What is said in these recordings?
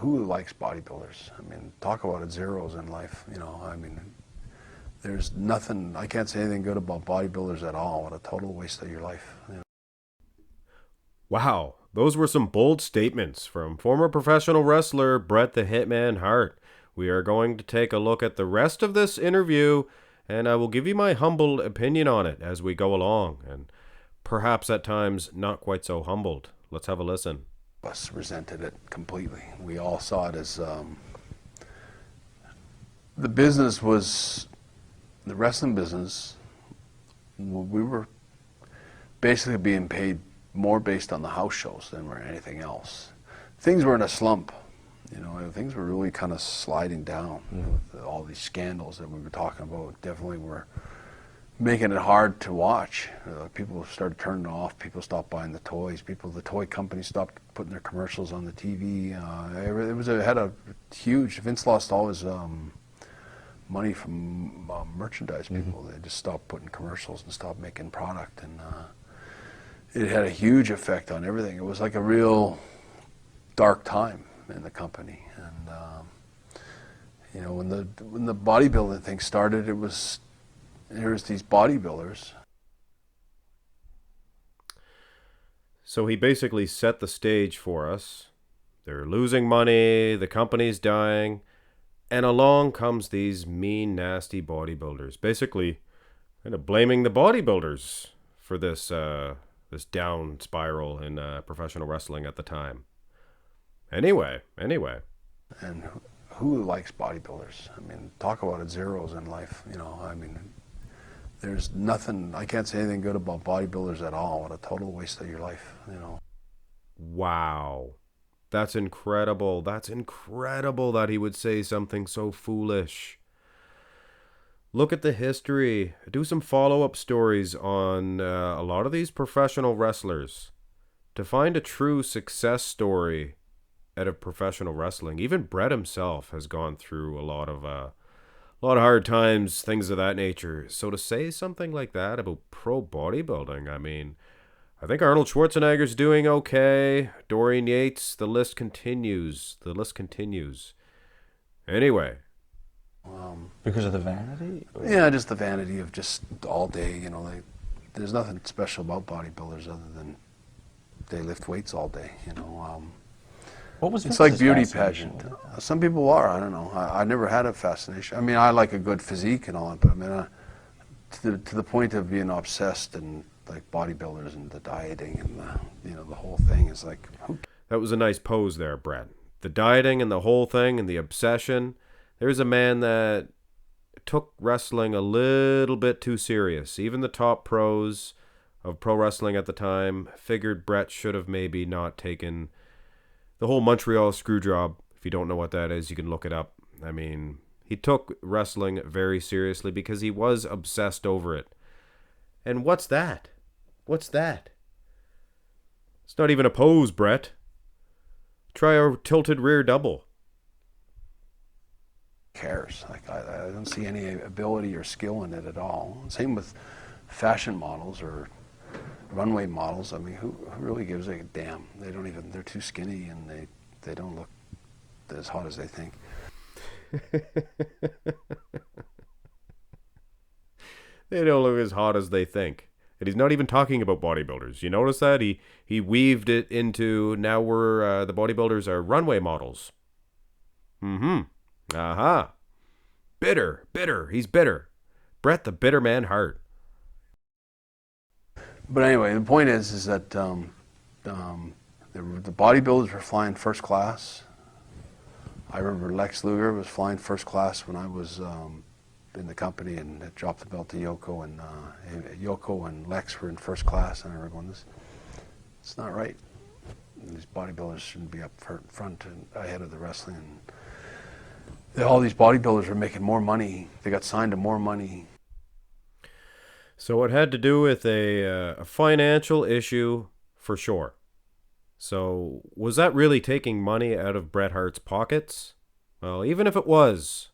who likes bodybuilders? I mean, talk about it zeros in life, you know. I mean, there's nothing, I can't say anything good about bodybuilders at all. What a total waste of your life, you know. Wow, those were some bold statements from former professional wrestler Bret The Hitman Hart. We are going to take a look at the rest of this interview, and I will give you my humble opinion on it as we go along, and perhaps at times not quite so humbled. Let's have a listen. Us resented it completely. We all saw it as the business was, the wrestling business, we were basically being paid more based on the house shows than were anything else. Things were in a slump, you know, things were really kind of sliding down with all these scandals that we were talking about. Definitely were making it hard to watch. People started turning off, people stopped buying the toys, the toy companies stopped putting their commercials on the TV. It had a huge, Vince lost all his money from merchandise people. They just stopped putting commercials and stopped making product, and it had a huge effect on everything. It was like a real dark time in the company. And you know, when the bodybuilding thing started, there's these bodybuilders. So he basically set the stage for us. They're losing money, the company's dying, and along comes these mean, nasty bodybuilders, basically kind of blaming the bodybuilders for this this down spiral in professional wrestling at the time. Anyway. And who likes bodybuilders? I mean, talk about it zeros in life, you know. I mean, there's nothing, I can't say anything good about bodybuilders at all. What a total waste of your life, you know. Wow. That's incredible. That's incredible that he would say something so foolish. Look at the history. Do some follow-up stories on a lot of these professional wrestlers. To find a true success story out of professional wrestling, even Bret himself has gone through a lot of hard times, things of that nature. So to say something like that about pro bodybuilding, I mean, I think Arnold Schwarzenegger's doing okay. Dorian Yates, the list continues. Anyway. Because of the vanity? Or? Yeah, just the vanity of just all day, you know. There's nothing special about bodybuilders other than they lift weights all day, you know. What was it's like Vince's beauty fascination? pageant. Some people are, I don't know. I never had a fascination. I mean, I like a good physique and all that, but I mean, to the point of being obsessed and like bodybuilders and the dieting and the whole thing is like. That was a nice pose there, Bret. The dieting and the whole thing and the obsession. There's a man that took wrestling a little bit too serious. Even the top pros of pro wrestling at the time figured Bret should have maybe not taken the whole Montreal screw job. If you don't know what that is, you can look it up. I mean, he took wrestling very seriously because he was obsessed over it. And what's that? What's that? It's not even a pose, Bret. Try a tilted rear double. Cares. Like I don't see any ability or skill in it at all. Same with fashion models or runway models. I mean, who really gives a damn? They don't even, they're too skinny and they don't look as hot as they think. They don't look as hot as they think. And he's not even talking about bodybuilders. You notice that? He weaved it into, now the bodybuilders are runway models. Aha. Bitter. He's bitter. Bret the Bitter Man Hart. But anyway, the point is that the bodybuilders were flying first class. I remember Lex Luger was flying first class when I was in the company and had dropped the belt to Yoko, and Yoko and Lex were in first class, and I remember going, it's not right. These bodybuilders shouldn't be up front and ahead of the wrestling. And all these bodybuilders were making more money. They got signed to more money. So it had to do with a financial issue for sure. So was that really taking money out of Bret Hart's pockets? Well, even if it was,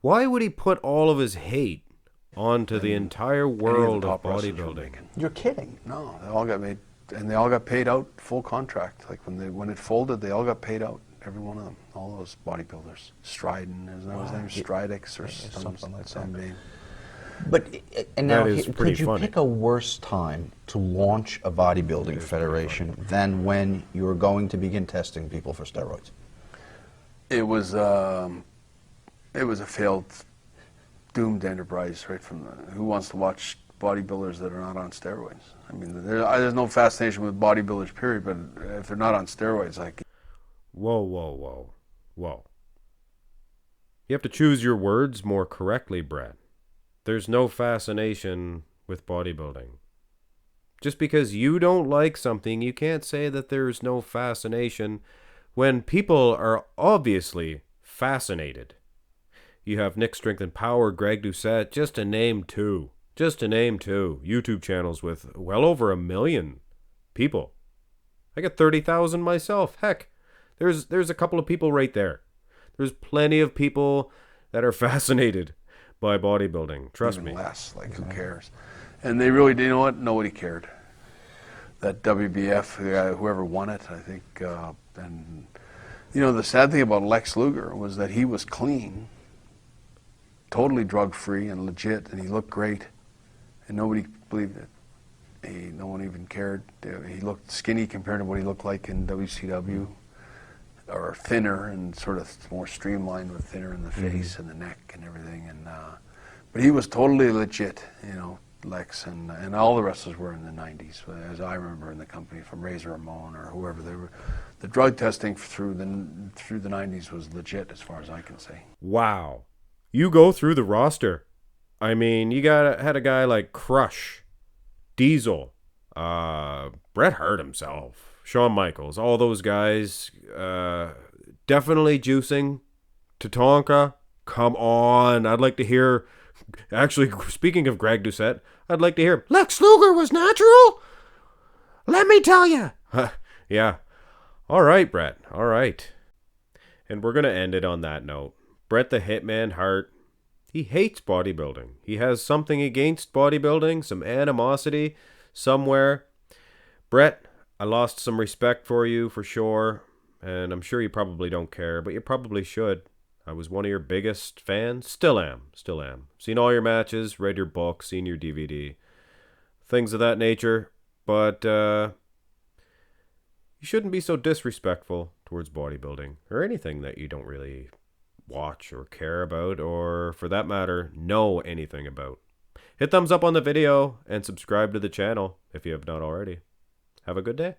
why would he put all of his hate onto the entire world of bodybuilding? You're kidding. No, they all got made, and they all got paid out full contract. Like when it folded, they all got paid out. every one of them, all those bodybuilders. Stridon, isn't that his name? Stridix or something like some that. name. But and now, That is pretty could you funny. pick a worse time to launch a bodybuilding federation than when you were going to begin testing people for steroids? It was a failed, doomed enterprise right from the, who wants to watch bodybuilders that are not on steroids? I mean, there's no fascination with bodybuilders, period, but if they're not on steroids, like... Whoa, whoa, whoa, whoa. You have to choose your words more correctly, Bret. There's no fascination with bodybuilding. Just because you don't like something, you can't say that there's no fascination when people are obviously fascinated. You have Nick Strength and Power, Greg Doucette, just to name two. Just to name two. YouTube channels with well over 1 million people. I got 30,000 myself. Heck, there's a couple of people right there. There's plenty of people that are fascinated by bodybuilding. Trust me. Even less, like who cares? And they really, you know what? Nobody cared. That WBF, whoever won it, I think, and you know, the sad thing about Lex Luger was that he was clean, totally drug-free and legit, and he looked great, and nobody believed it. No one even cared. He looked skinny compared to what he looked like in WCW, or thinner and sort of more streamlined, with thinner in the face and the neck and everything. And but he was totally legit, you know, Lex, and all the wrestlers were in the 90s, as I remember in the company, from Razor Ramon or whoever they were. The drug testing through the 90s was legit, as far as I can say. Wow. You go through the roster. I mean, you had a guy like Crush, Diesel, Bret Hart himself, Shawn Michaels, all those guys, definitely juicing. Tatanka, come on. I'd like to hear, actually, speaking of Greg Doucette, I'd like to hear, Lex Luger was natural? Let me tell you. Yeah. All right, Bret. All right. And we're going to end it on that note. Bret the Hitman Hart, he hates bodybuilding. He has something against bodybuilding, some animosity somewhere. Bret, I lost some respect for you for sure, and I'm sure you probably don't care, but you probably should. I was one of your biggest fans. Still am. Seen all your matches, read your book, seen your DVD. Things of that nature, but you shouldn't be so disrespectful towards bodybuilding or anything that you don't really watch or care about, or for that matter, know anything about. Hit thumbs up on the video and subscribe to the channel if you have not already. Have a good day.